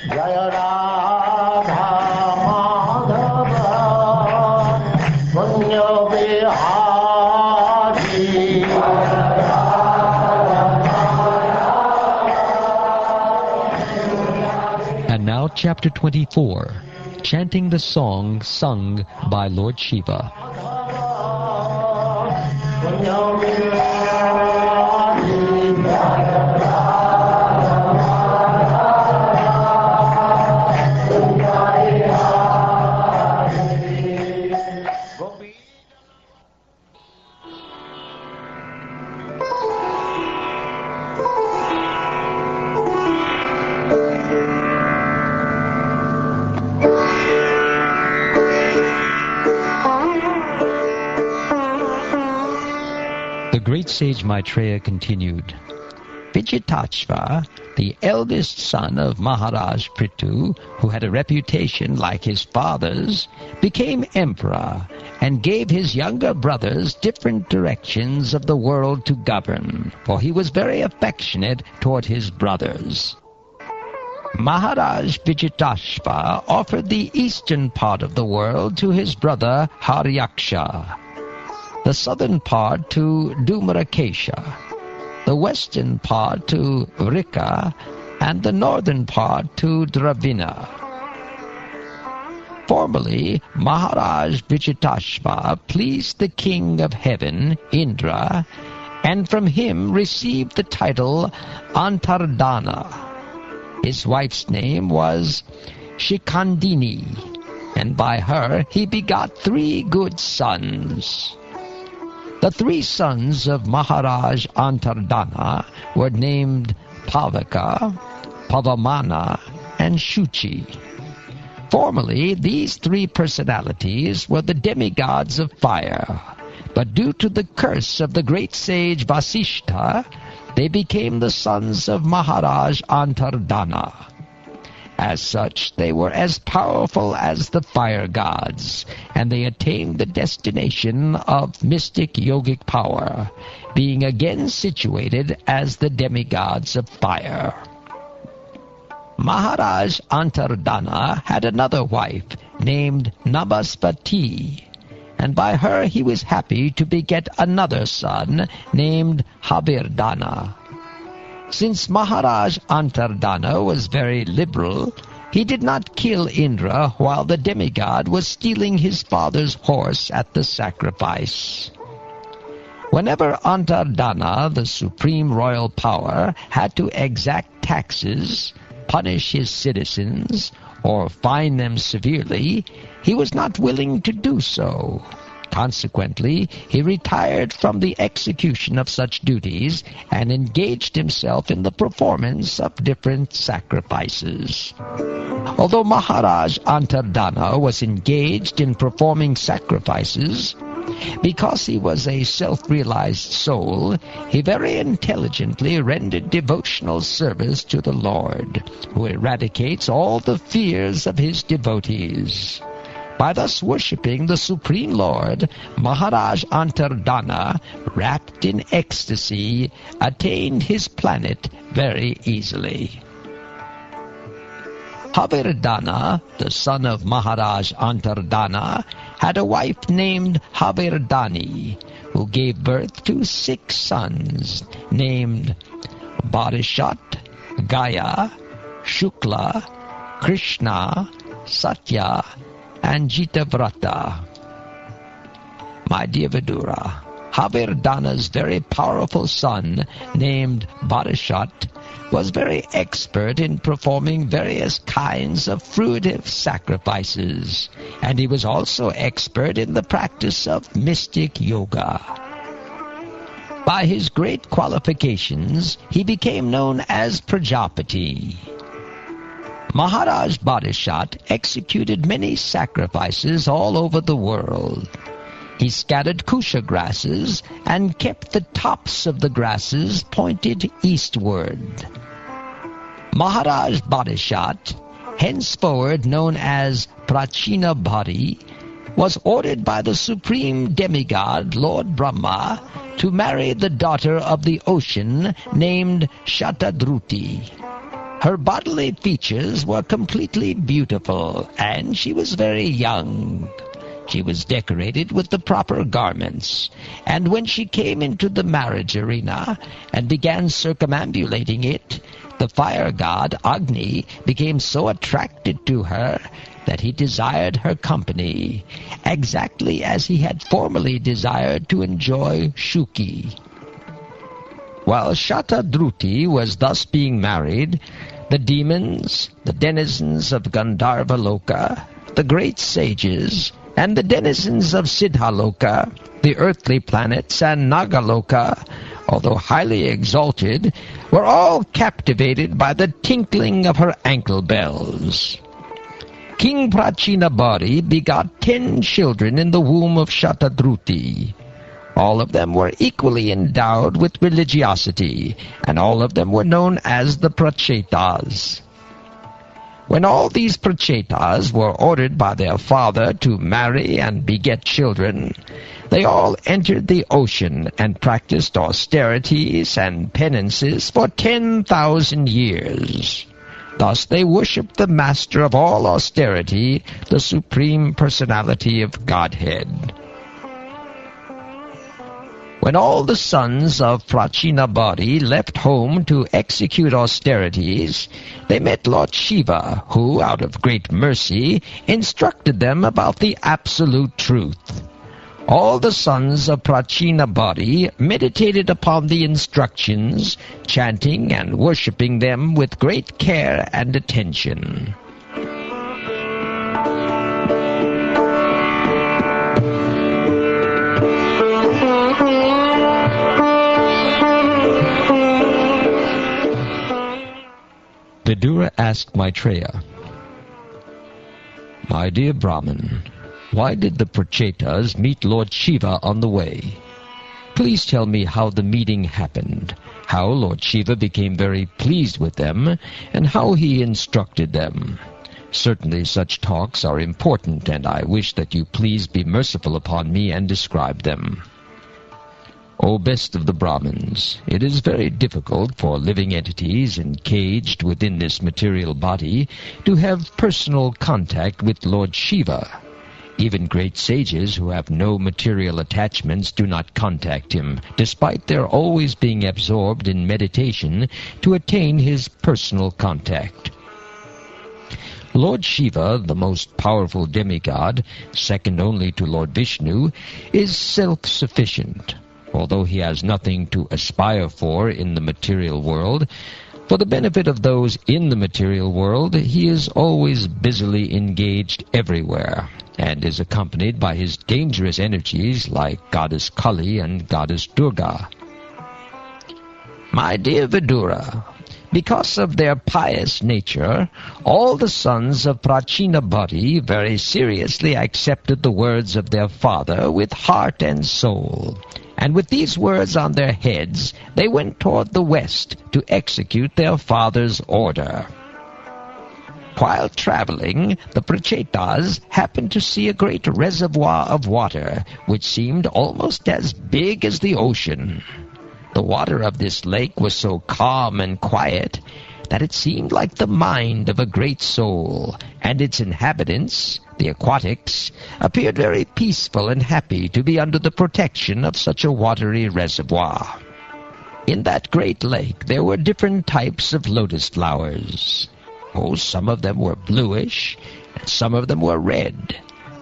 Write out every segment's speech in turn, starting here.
Jaya Radha Madhava Punya Vihari. And now chapter 24, chanting the song sung by Lord Shiva. The great sage Maitreya continued, Vijitashva, the eldest son of Maharaj Prithu, who had a reputation like his father's, became emperor and gave his younger brothers different directions of the world to govern, for he was very affectionate toward his brothers. Maharaj Vijitashva offered the eastern part of the world to his brother Haryaksha, the southern part to Dhumarakesha, the western part to Vrika, and the northern part to Dravina. Formerly, Maharaj Vijitashva pleased the king of heaven, Indra, and from him received the title Antardana. His wife's name was Shikandini, and by her he begot 3 good sons. The 3 sons of Maharaj Antardana were named Pavaka, Pavamana, and Shuchi. Formerly, these 3 personalities were the demigods of fire, but due to the curse of the great sage Vasishtha, they became the sons of Maharaj Antardana. As such, they were as powerful as the fire gods, and they attained the destination of mystic yogic power, being again situated as the demigods of fire. Maharaj Antardana had another wife named Namaspati, and by her he was happy to beget another son named Havirdana. Since Maharaj Antardana was very liberal, he did not kill Indra while the demigod was stealing his father's horse at the sacrifice. Whenever Antardana, the supreme royal power, had to exact taxes, punish his citizens, or fine them severely, he was not willing to do so. Consequently, he retired from the execution of such duties and engaged himself in the performance of different sacrifices. Although Maharaj Antardana was engaged in performing sacrifices, because he was a self-realized soul, he very intelligently rendered devotional service to the Lord, who eradicates all the fears of his devotees. By thus worshipping the Supreme Lord, Maharaj Antardana, wrapped in ecstasy, attained his planet very easily. Havirdana, the son of Maharaj Antardana, had a wife named Havirdani, who gave birth to 6 sons, named Barishat, Gaya, Shukla, Krishna, Satya, and Jitavrata. My dear Vidura, Havirdana's very powerful son, named Barishat, was very expert in performing various kinds of fruitive sacrifices, and he was also expert in the practice of mystic yoga. By his great qualifications, he became known as Prajapati. Maharaj Barishat executed many sacrifices all over the world. He scattered kusha grasses and kept the tops of the grasses pointed eastward. Maharaj Barishat, henceforward known as Prachina Bhari, was ordered by the supreme demigod Lord Brahma to marry the daughter of the ocean named Shatadruti. Her bodily features were completely beautiful, and she was very young. She was decorated with the proper garments, and when she came into the marriage arena and began circumambulating it, the fire god Agni became so attracted to her that he desired her company, exactly as he had formerly desired to enjoy Shuki. While Shatadruti was thus being married, the demons, the denizens of Gandharva Loka, the great sages, and the denizens of Siddhaloka, the earthly planets, and Nagaloka, although highly exalted, were all captivated by the tinkling of her ankle bells. King Prachinabari begot 10 children in the womb of Shatadruti. All of them were equally endowed with religiosity, and all of them were known as the Prachetas. When all these Prachetas were ordered by their father to marry and beget children, they all entered the ocean and practiced austerities and penances for 10,000 years. Thus they worshipped the master of all austerity, the Supreme Personality of Godhead. When all the sons of Prachinabari left home to execute austerities, they met Lord Shiva, who, out of great mercy, instructed them about the absolute truth. All the sons of Prachinabari meditated upon the instructions, chanting and worshipping them with great care and attention. Vidura asked Maitreya, "My dear Brahmin, why did the Prachetas meet Lord Shiva on the way? Please tell me how the meeting happened, how Lord Shiva became very pleased with them, and how he instructed them. Certainly such talks are important, and I wish that you please be merciful upon me and describe them." O best of the Brahmins, it is very difficult for living entities encaged within this material body to have personal contact with Lord Shiva. Even great sages who have no material attachments do not contact him, despite their always being absorbed in meditation to attain his personal contact. Lord Shiva, the most powerful demigod, second only to Lord Vishnu, is self-sufficient. Although he has nothing to aspire for in the material world, for the benefit of those in the material world, he is always busily engaged everywhere, and is accompanied by his dangerous energies like Goddess Kali and Goddess Durga. My dear Vidura, because of their pious nature, all the sons of Prachinabari very seriously accepted the words of their father with heart and soul. And with these words on their heads, they went toward the west to execute their father's order. While traveling, the Prachetas happened to see a great reservoir of water, which seemed almost as big as the ocean. The water of this lake was so calm and quiet that it seemed like the mind of a great soul, and its inhabitants, the aquatics, appeared very peaceful and happy to be under the protection of such a watery reservoir. In that great lake there were different types of lotus flowers. Oh, some of them were bluish, and some of them were red.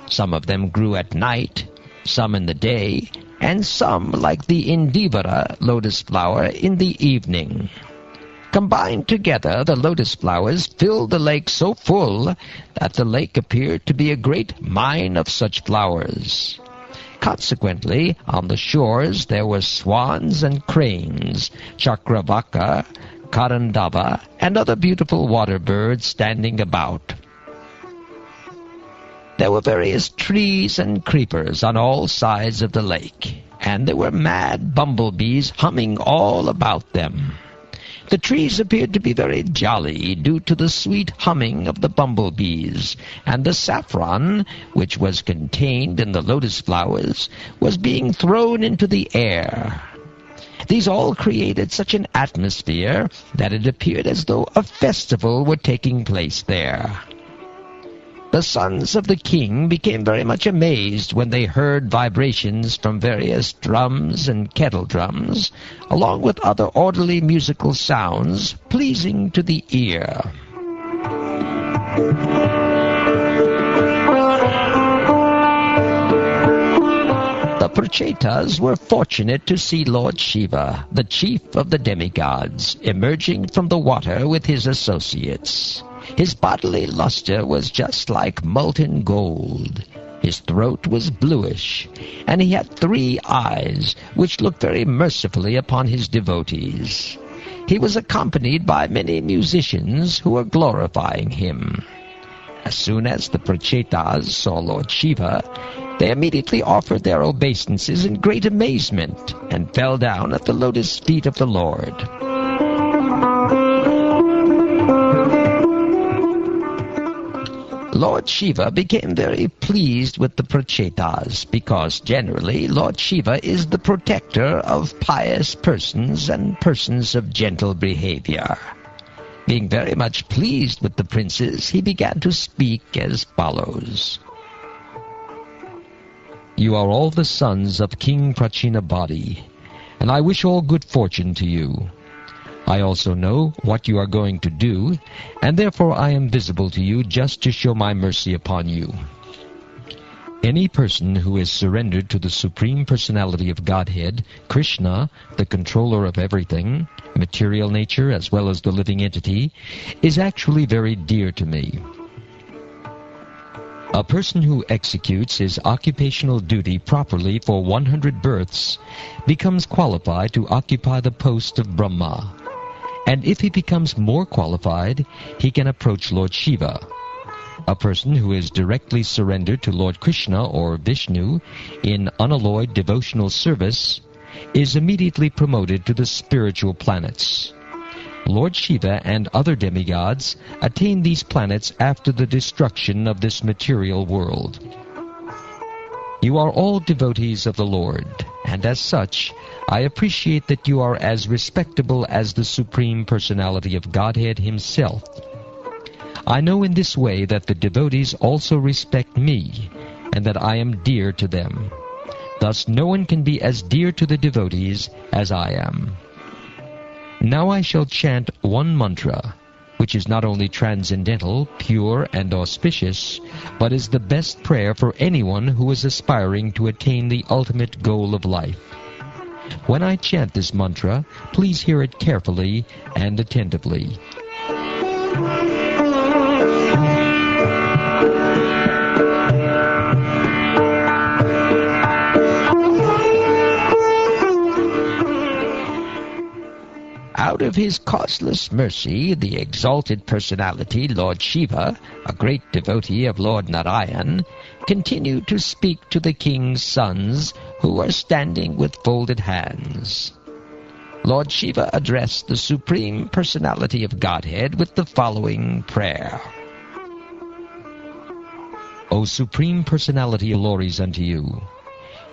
Some of them grew at night, some in the day, and some, like the Indivara lotus flower, in the evening. Combined together, the lotus flowers filled the lake so full that the lake appeared to be a great mine of such flowers. Consequently, on the shores there were swans and cranes, chakravaka, karandava, and other beautiful water birds standing about. There were various trees and creepers on all sides of the lake, and there were mad bumblebees humming all about them. The trees appeared to be very jolly due to the sweet humming of the bumblebees, and the saffron, which was contained in the lotus flowers, was being thrown into the air. These all created such an atmosphere that it appeared as though a festival were taking place there. The sons of the king became very much amazed when they heard vibrations from various drums and kettle drums, along with other orderly musical sounds pleasing to the ear. The Prachetas were fortunate to see Lord Shiva, the chief of the demigods, emerging from the water with his associates. His bodily luster was just like molten gold. His throat was bluish, and he had 3 eyes, which looked very mercifully upon his devotees. He was accompanied by many musicians who were glorifying him. As soon as the Prachetas saw Lord Shiva, they immediately offered their obeisances in great amazement and fell down at the lotus feet of the Lord. Lord Shiva became very pleased with the Prachetas because generally Lord Shiva is the protector of pious persons and persons of gentle behavior. Being very much pleased with the princes, he began to speak as follows. You are all the sons of King Prachinabhadi, and I wish all good fortune to you. I also know what you are going to do, and therefore I am visible to you just to show my mercy upon you. Any person who is surrendered to the Supreme Personality of Godhead, Krishna, the controller of everything, material nature as well as the living entity, is actually very dear to me. A person who executes his occupational duty properly for 100 births becomes qualified to occupy the post of Brahma. And if he becomes more qualified, he can approach Lord Shiva. A person who is directly surrendered to Lord Krishna or Vishnu in unalloyed devotional service is immediately promoted to the spiritual planets. Lord Shiva and other demigods attain these planets after the destruction of this material world. You are all devotees of the Lord, and as such, I appreciate that you are as respectable as the Supreme Personality of Godhead himself. I know in this way that the devotees also respect me, and that I am dear to them. Thus no one can be as dear to the devotees as I am. Now I shall chant one mantra, which is not only transcendental, pure, and auspicious, but is the best prayer for anyone who is aspiring to attain the ultimate goal of life. When I chant this mantra, please hear it carefully and attentively. Out of his causeless mercy, the exalted personality, Lord Shiva, a great devotee of Lord Narayan, continued to speak to the king's sons, who were standing with folded hands. Lord Shiva addressed the Supreme Personality of Godhead with the following prayer. O Supreme Personality, glories unto you.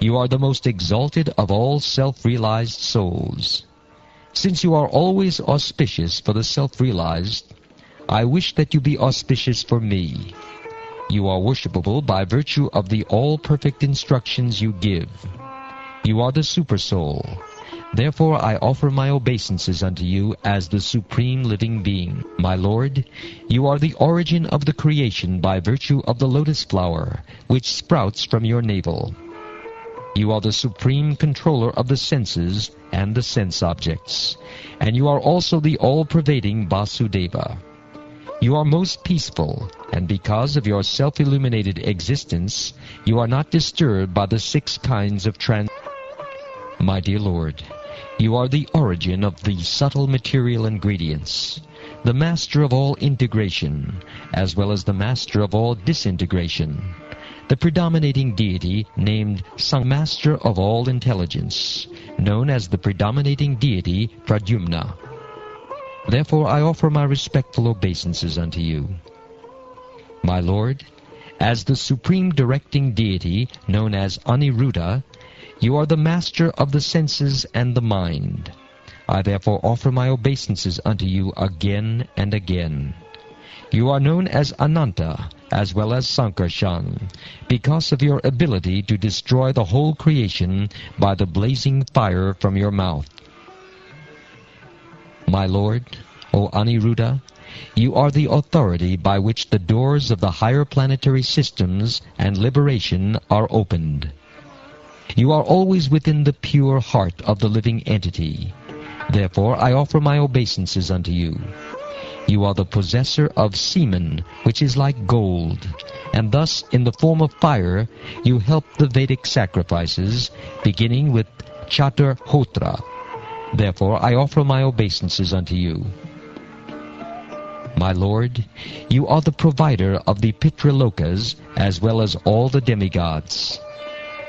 You are the most exalted of all self-realized souls. Since you are always auspicious for the self-realized, I wish that you be auspicious for me. You are worshipable by virtue of the all-perfect instructions you give. You are the Super-Soul. Therefore I offer my obeisances unto you as the Supreme Living Being. My Lord, you are the origin of the creation by virtue of the lotus flower, which sprouts from your navel. You are the supreme controller of the senses and the sense objects, and you are also the all-pervading Vasudeva. You are most peaceful, and because of your self-illuminated existence, you are not disturbed by the 6 kinds of My dear Lord, you are the origin of the subtle material ingredients, the master of all integration, as well as the master of all disintegration, the predominating deity named Master of all intelligence, known as the predominating deity Pradyumna. Therefore I offer my respectful obeisances unto you. My Lord, as the supreme directing deity known as Aniruddha, You are the master of the senses and the mind. I therefore offer my obeisances unto you again and again. You are known as Ananta, as well as Sankarshan, because of your ability to destroy the whole creation by the blazing fire from your mouth. My Lord, O Aniruddha, you are the authority by which the doors of the higher planetary systems and liberation are opened. You are always within the pure heart of the living entity. Therefore I offer my obeisances unto you. You are the possessor of semen, which is like gold, and thus in the form of fire you help the Vedic sacrifices, beginning with Chaturhotra. Therefore I offer my obeisances unto you. My Lord, you are the provider of the Pitralokas as well as all the demigods.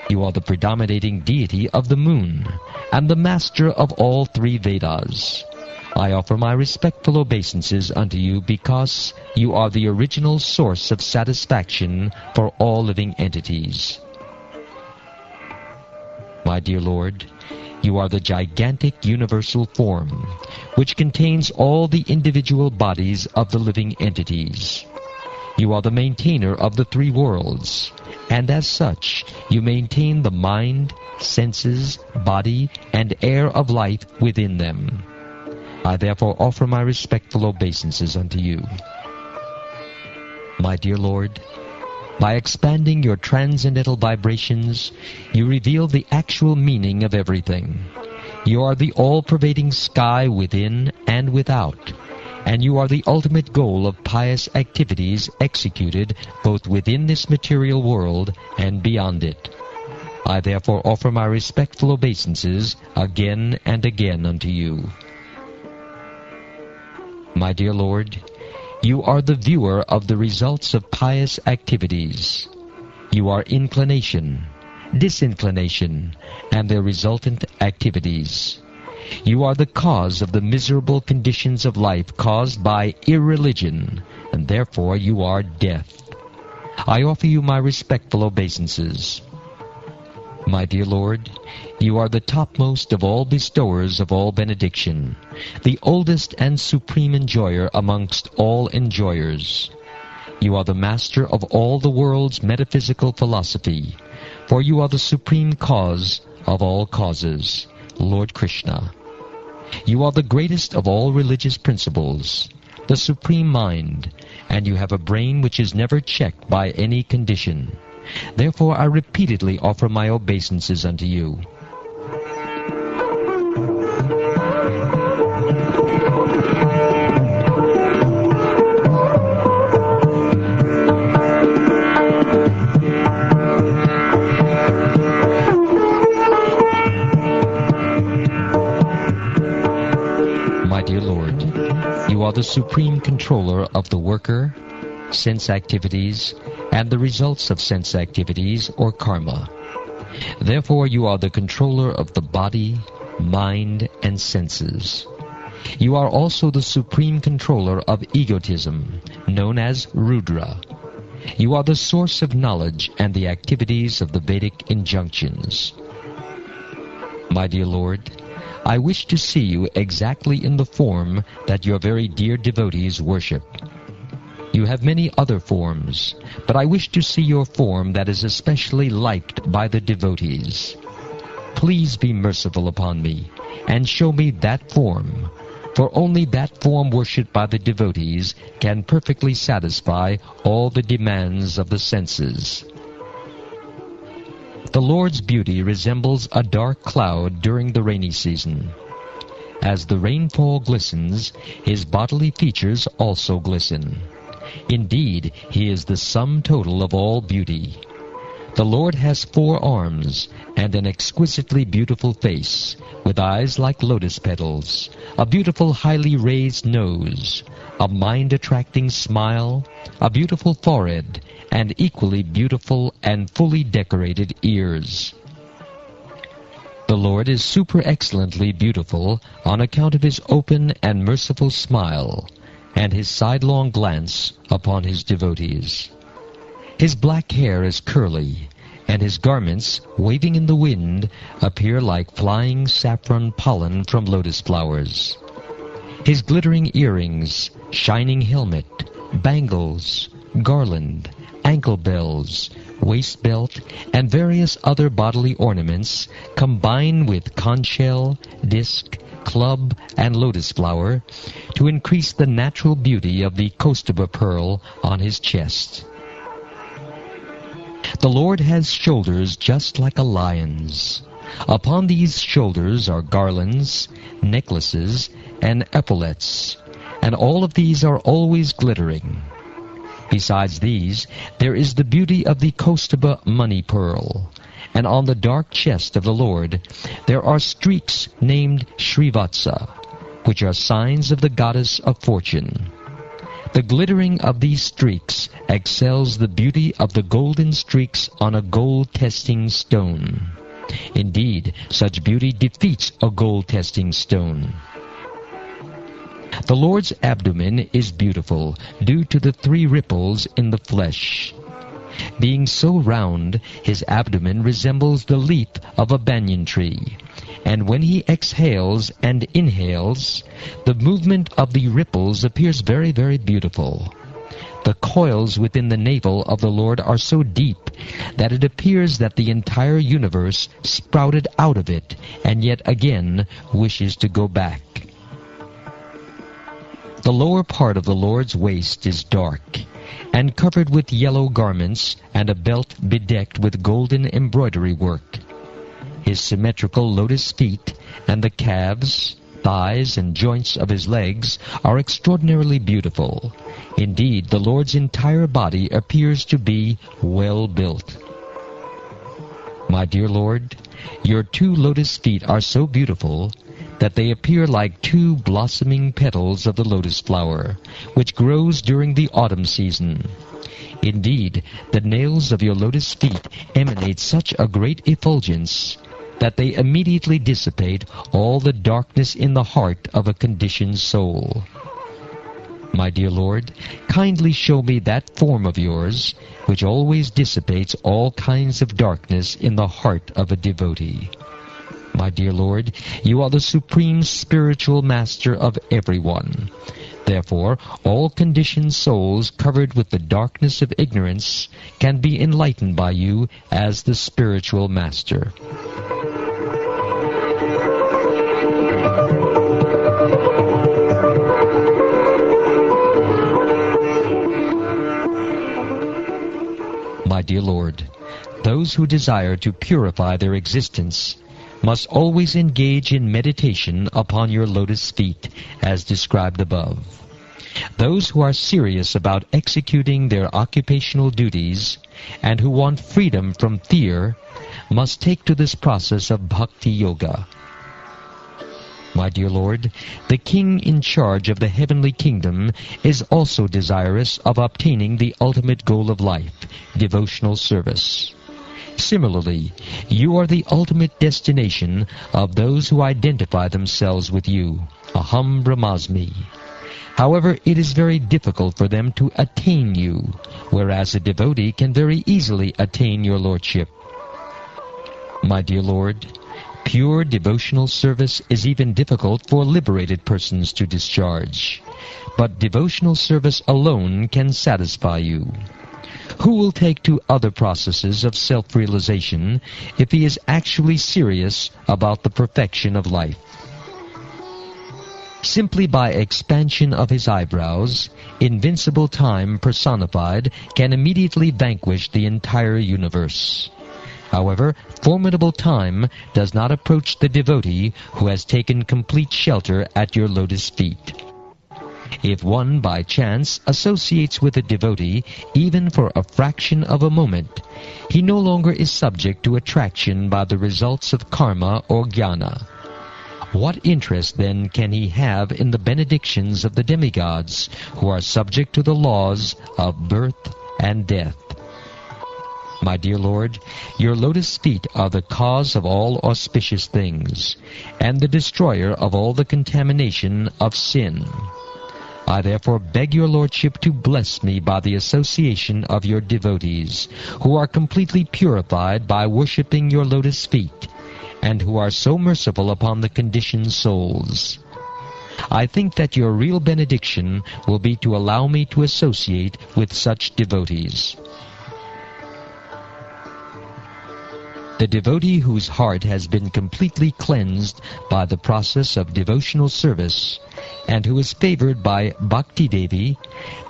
You are the predominating deity of the moon, and the master of all three Vedas. I offer my respectful obeisances unto you because you are the original source of satisfaction for all living entities. My dear Lord, you are the gigantic universal form, which contains all the individual bodies of the living entities. You are the maintainer of the three worlds, and as such, you maintain the mind, senses, body, and air of life within them. I therefore offer my respectful obeisances unto you. My dear Lord, by expanding your transcendental vibrations, you reveal the actual meaning of everything. You are the all-pervading sky within and without, and you are the ultimate goal of pious activities executed both within this material world and beyond it. I therefore offer my respectful obeisances again and again unto you. My dear Lord, you are the viewer of the results of pious activities. You are inclination, disinclination, and their resultant activities. You are the cause of the miserable conditions of life caused by irreligion, and therefore you are death. I offer you my respectful obeisances. My dear Lord, you are the topmost of all bestowers of all benediction, the oldest and supreme enjoyer amongst all enjoyers. You are the master of all the world's metaphysical philosophy, for you are the supreme cause of all causes, Lord Krishna. You are the greatest of all religious principles, the supreme mind, and you have a brain which is never checked by any condition. Therefore I repeatedly offer my obeisances unto you. My dear Lord, you are the supreme controller of the worker, sense activities, and the results of sense activities or karma. Therefore you are the controller of the body, mind, and senses. You are also the supreme controller of egotism, known as Rudra. You are the source of knowledge and the activities of the Vedic injunctions. My dear Lord, I wish to see you exactly in the form that your very dear devotees worship. You have many other forms, but I wish to see your form that is especially liked by the devotees. Please be merciful upon me, and show me that form, for only that form worshipped by the devotees can perfectly satisfy all the demands of the senses. The Lord's beauty resembles a dark cloud during the rainy season. As the rainfall glistens, his bodily features also glisten. Indeed, he is the sum total of all beauty. The Lord has 4 arms and an exquisitely beautiful face, with eyes like lotus petals, a beautiful highly raised nose, a mind-attracting smile, a beautiful forehead, and equally beautiful and fully decorated ears. The Lord is super excellently beautiful on account of his open and merciful smile, and his sidelong glance upon his devotees. His black hair is curly, and his garments, waving in the wind, appear like flying saffron pollen from lotus flowers. His glittering earrings, shining helmet, bangles, garland, ankle bells, waist belt, and various other bodily ornaments combine with conch shell, disc, club, and lotus flower to increase the natural beauty of the Kaustubha pearl on his chest. The Lord has shoulders just like a lion's. Upon these shoulders are garlands, necklaces, and epaulets, and all of these are always glittering. Besides these, there is the beauty of the Kaustubha money pearl, and on the dark chest of the Lord there are streaks named Srivatsa, which are signs of the goddess of fortune. The glittering of these streaks excels the beauty of the golden streaks on a gold-testing stone. Indeed, such beauty defeats a gold-testing stone. The Lord's abdomen is beautiful due to the 3 ripples in the flesh. Being so round, his abdomen resembles the leaf of a banyan tree, and when he exhales and inhales, the movement of the ripples appears very, very beautiful. The coils within the navel of the Lord are so deep that it appears that the entire universe sprouted out of it and yet again wishes to go back. The lower part of the Lord's waist is dark, and covered with yellow garments and a belt bedecked with golden embroidery work. His symmetrical lotus feet and the calves, thighs, and joints of his legs are extraordinarily beautiful. Indeed, the Lord's entire body appears to be well built. My dear Lord, your 2 lotus feet are so beautiful that they appear like 2 blossoming petals of the lotus flower, which grows during the autumn season. Indeed, the nails of your lotus feet emanate such a great effulgence that they immediately dissipate all the darkness in the heart of a conditioned soul. My dear Lord, kindly show me that form of yours, which always dissipates all kinds of darkness in the heart of a devotee. My dear Lord, you are the supreme spiritual master of everyone. Therefore, all conditioned souls covered with the darkness of ignorance can be enlightened by you as the spiritual master. My dear Lord, those who desire to purify their existence must always engage in meditation upon your lotus feet, as described above. Those who are serious about executing their occupational duties and who want freedom from fear must take to this process of bhakti yoga. My dear Lord, the king in charge of the heavenly kingdom is also desirous of obtaining the ultimate goal of life, devotional service. Similarly, you are the ultimate destination of those who identify themselves with you, Aham Brahmasmi. However, it is very difficult for them to attain you, whereas a devotee can very easily attain your lordship. My dear Lord, pure devotional service is even difficult for liberated persons to discharge, but devotional service alone can satisfy you. Who will take to other processes of self-realization if he is actually serious about the perfection of life? Simply by expansion of his eyebrows, invincible time personified can immediately vanquish the entire universe. However, formidable time does not approach the devotee who has taken complete shelter at your lotus feet. If one by chance associates with a devotee even for a fraction of a moment, he no longer is subject to attraction by the results of karma or jnana. What interest then can he have in the benedictions of the demigods who are subject to the laws of birth and death? My dear Lord, your lotus feet are the cause of all auspicious things, and the destroyer of all the contamination of sin. I therefore beg your lordship to bless me by the association of your devotees, who are completely purified by worshipping your lotus feet, and who are so merciful upon the conditioned souls. I think that your real benediction will be to allow me to associate with such devotees. The devotee whose heart has been completely cleansed by the process of devotional service, and who is favored by Bhakti Devi,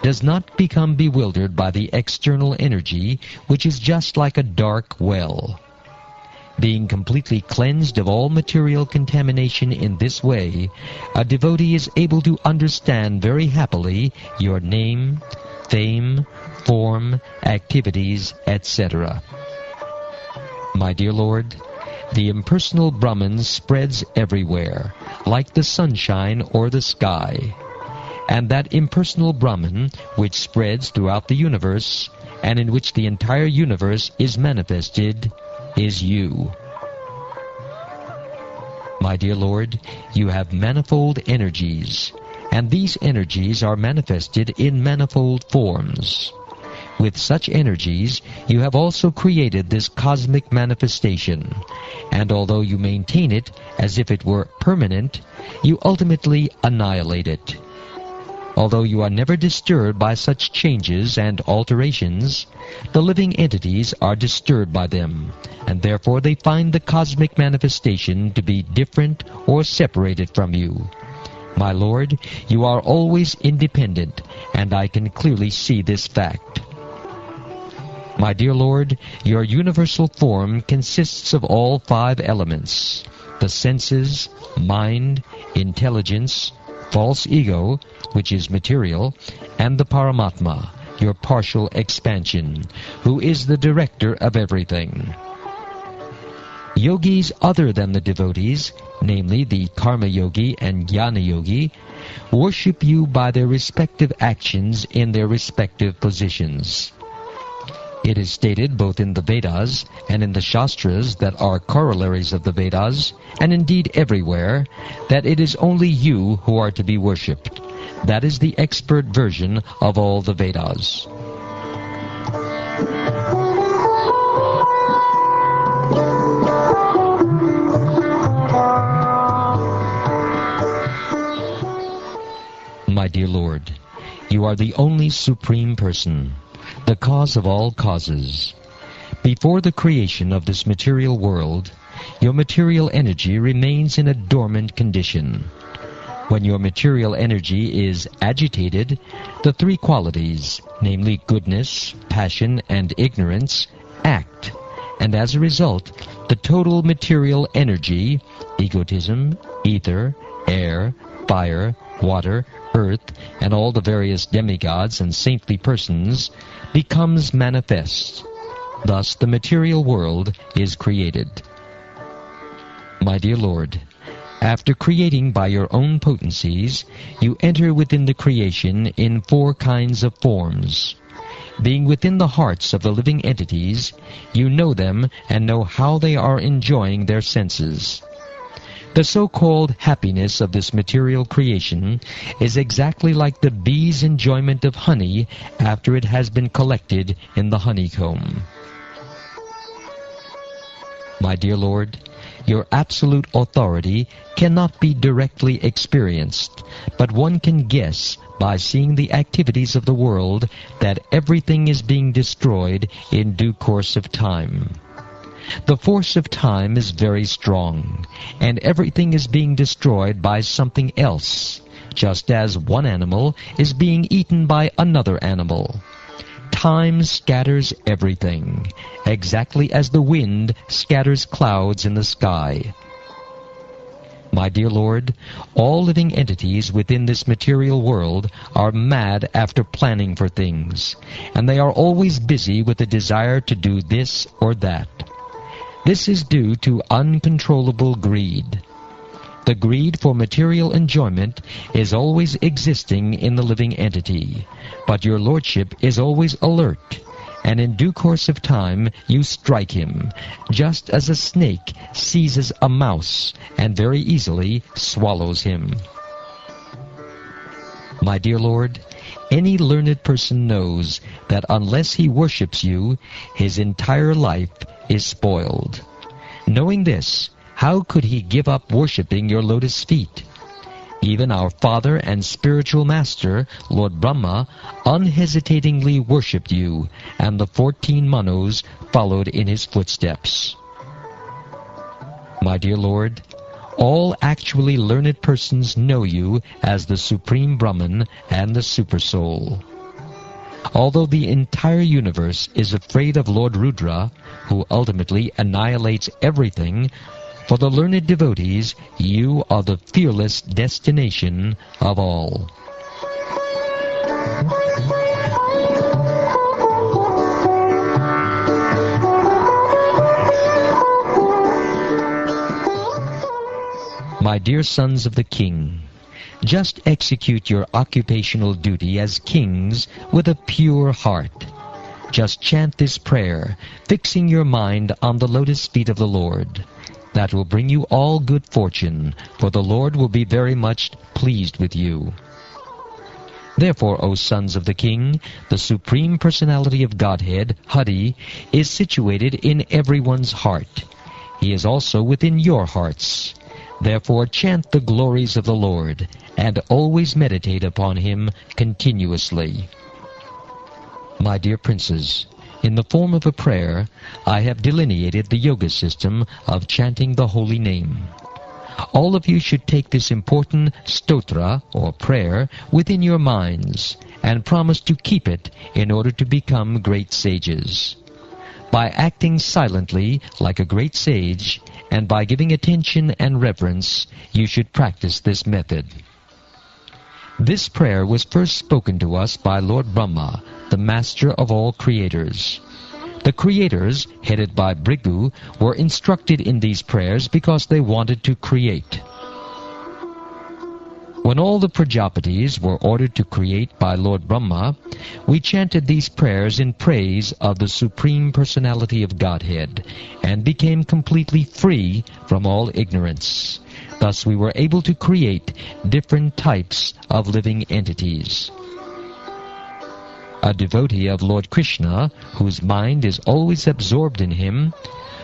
does not become bewildered by the external energy, which is just like a dark well. Being completely cleansed of all material contamination in this way, a devotee is able to understand very happily your name, fame, form, activities, etc. My dear Lord, the impersonal Brahman spreads everywhere, like the sunshine or the sky. And that impersonal Brahman, which spreads throughout the universe, and in which the entire universe is manifested, is you. My dear Lord, you have manifold energies, and these energies are manifested in manifold forms. With such energies, you have also created this cosmic manifestation, and although you maintain it as if it were permanent, you ultimately annihilate it. Although you are never disturbed by such changes and alterations, the living entities are disturbed by them, and therefore they find the cosmic manifestation to be different or separated from you. My Lord, you are always independent, and I can clearly see this fact. My dear Lord, your universal form consists of all 5 elements: the senses, mind, intelligence, false ego, which is material, and the Paramatma, your partial expansion, who is the director of everything. Yogis other than the devotees, namely the Karma Yogi and Jnana Yogi, worship you by their respective actions in their respective positions. It is stated both in the Vedas and in the Shastras that are corollaries of the Vedas, and indeed everywhere, that it is only you who are to be worshipped. That is the expert version of all the Vedas. My dear Lord, you are the only Supreme Person, the cause of all causes. Before the creation of this material world, your material energy remains in a dormant condition. When your material energy is agitated, the 3 qualities, namely goodness, passion, and ignorance, act, and as a result, the total material energy, egotism, ether, air, fire, water, earth, and all the various demigods and saintly persons, becomes manifest. Thus the material world is created. My dear Lord, after creating by your own potencies, you enter within the creation in 4 kinds of forms. Being within the hearts of the living entities, you know them and know how they are enjoying their senses. The so-called happiness of this material creation is exactly like the bee's enjoyment of honey after it has been collected in the honeycomb. My dear Lord, your absolute authority cannot be directly experienced, but one can guess by seeing the activities of the world that everything is being destroyed in due course of time. The force of time is very strong, and everything is being destroyed by something else, just as one animal is being eaten by another animal. Time scatters everything, exactly as the wind scatters clouds in the sky. My dear Lord, all living entities within this material world are mad after planning for things, and they are always busy with the desire to do this or that. This is due to uncontrollable greed. The greed for material enjoyment is always existing in the living entity, but your lordship is always alert, and in due course of time you strike him, just as a snake seizes a mouse and very easily swallows him. My dear Lord, any learned person knows that unless he worships you, his entire life is spoiled. Knowing this, how could he give up worshipping your lotus feet? Even our father and spiritual master, Lord Brahma, unhesitatingly worshipped you, and the 14 Manus followed in his footsteps. My dear Lord, all actually learned persons know you as the Supreme Brahman and the Supersoul. Although the entire universe is afraid of Lord Rudra, who ultimately annihilates everything, for the learned devotees, you are the fearless destination of all. My dear sons of the king, just execute your occupational duty as kings with a pure heart. Just chant this prayer, fixing your mind on the lotus feet of the Lord. That will bring you all good fortune, for the Lord will be very much pleased with you. Therefore, O sons of the king, the Supreme Personality of Godhead, Hari, is situated in everyone's heart. He is also within your hearts. Therefore chant the glories of the Lord, and always meditate upon him continuously. My dear princes, in the form of a prayer, I have delineated the yoga system of chanting the holy name. All of you should take this important stotra, or prayer, within your minds, and promise to keep it in order to become great sages. By acting silently like a great sage, and by giving attention and reverence, you should practice this method. This prayer was first spoken to us by Lord Brahma, the master of all creators. The creators, headed by Bhrigu, were instructed in these prayers because they wanted to create. When all the Prajapatis were ordered to create by Lord Brahma, we chanted these prayers in praise of the Supreme Personality of Godhead, and became completely free from all ignorance. Thus we were able to create different types of living entities. A devotee of Lord Krishna, whose mind is always absorbed in him,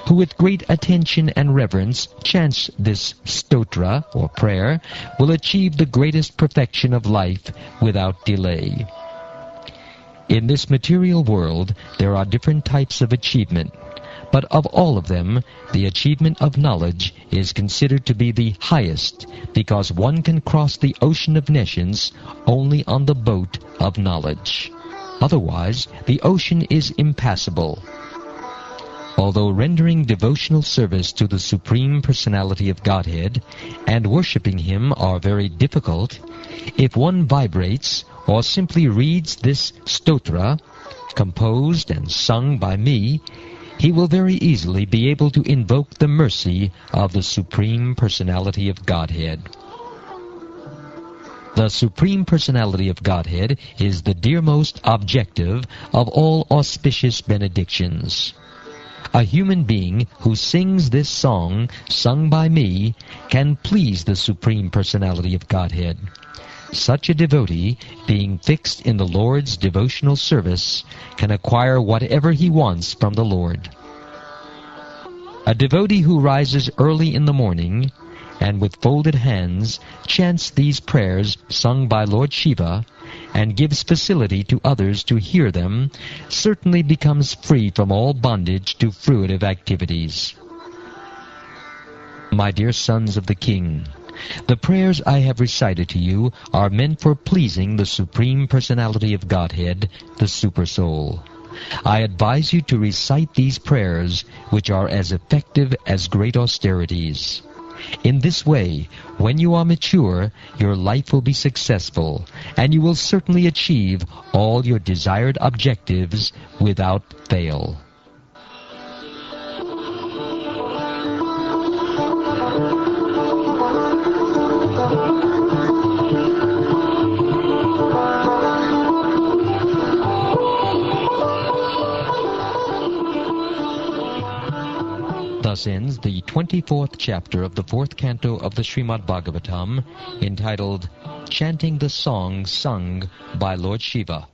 who with great attention and reverence chants this stotra, or prayer, will achieve the greatest perfection of life without delay. In this material world, there are different types of achievement, but of all of them, the achievement of knowledge is considered to be the highest, because one can cross the ocean of nescience only on the boat of knowledge. Otherwise, the ocean is impassable. Although rendering devotional service to the Supreme Personality of Godhead and worshipping him are very difficult, if one vibrates or simply reads this stotra, composed and sung by me, he will very easily be able to invoke the mercy of the Supreme Personality of Godhead. The Supreme Personality of Godhead is the dearmost objective of all auspicious benedictions. A human being who sings this song, sung by me, can please the Supreme Personality of Godhead. Such a devotee, being fixed in the Lord's devotional service, can acquire whatever he wants from the Lord. A devotee who rises early in the morning, and with folded hands chants these prayers sung by Lord Shiva, and gives facility to others to hear them, certainly becomes free from all bondage to fruitive activities. My dear sons of the king, the prayers I have recited to you are meant for pleasing the Supreme Personality of Godhead, the Supersoul. I advise you to recite these prayers, which are as effective as great austerities. In this way, when you are mature, your life will be successful, and you will certainly achieve all your desired objectives without fail. Thus ends the 24th chapter of the 4th canto of the Srimad Bhagavatam, entitled chanting the song sung by Lord Shiva.